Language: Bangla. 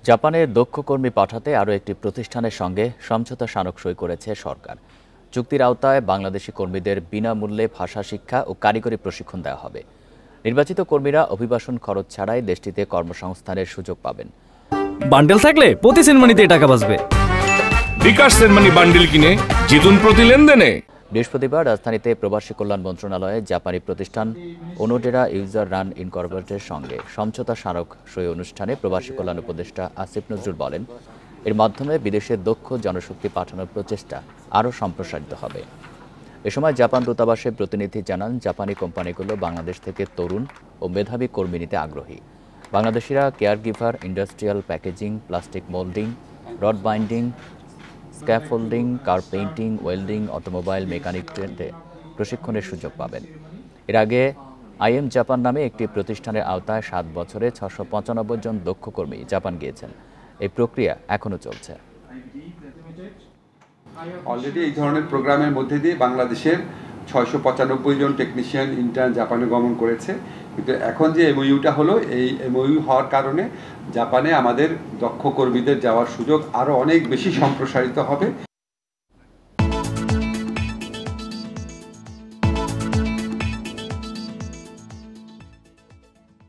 জাপানে দক্ষ কর্মী পাঠাতে আরও একটি প্রতিষ্ঠানের সঙ্গে সমঝোতা স্মারক সই করেছে সরকার। চুক্তির আওতায় বাংলাদেশি কর্মীদের বিনামূল্যে ভাষা শিক্ষা ও কারিগরি প্রশিক্ষণ দেওয়া হবে। নির্বাচিত কর্মীরা অভিবাসন খরচ ছাড়াই দেশটিতে কর্মসংস্থানের সুযোগ পাবেন। বান্ডেল থাকলে প্রতি সেনমানিতে টাকা বাঁচবে। বিকাশ সেনমানি বান্ডেল কিনে জিতুন প্রতি লেনদেনে। বৃহস্পতিবার রাজধানীতে প্রবাসী কল্যাণ মন্ত্রণালয়ে জাপানি প্রতিষ্ঠান ওনোডেরা ইউজার রান ইনকর্পোরেটের সঙ্গে সমঝোতা স্মারক সই অনুষ্ঠানে প্রবাসী কল্যাণ উপদেষ্টা আসিফ নজরুল বলেন, এর মাধ্যমে বিদেশে দক্ষ জনশক্তি পাঠানোর প্রচেষ্টা আরও সম্প্রসারিত হবে। এ সময় জাপান দূতাবাসের প্রতিনিধি জানান, জাপানি কোম্পানিগুলো বাংলাদেশ থেকে তরুণ ও মেধাবী কর্মী নিতে আগ্রহী। বাংলাদেশিরা care giver, industrial packaging, plastic moulding, rod binding, scaffolding, car painting, welding, automobile mechanic ট্রেডে প্রশিক্ষণের সুযোগ পাবেন। এর আগে আইএম জাপান নামে একটি প্রতিষ্ঠানের আওতায় 7 বছরে 695 জন দক্ষ কর্মী জাপান গিয়েছেন। এই প্রক্রিয়া এখনও চলছে। অলরেডি এই ধরনের প্রোগ্রামের মধ্যে দিয়ে বাংলাদেশের 695 জন টেকনিশিয়ান ইন্টার্ন জাপানে গমন করেছে। কিন্তু এখন যে এমওইউটা হলো, এই এমওইউ হওয়ার কারণে জাপানে আমাদের দক্ষ কর্মীদের যাওয়ার সুযোগ আরও অনেক বেশি সম্প্রসারিত হবে।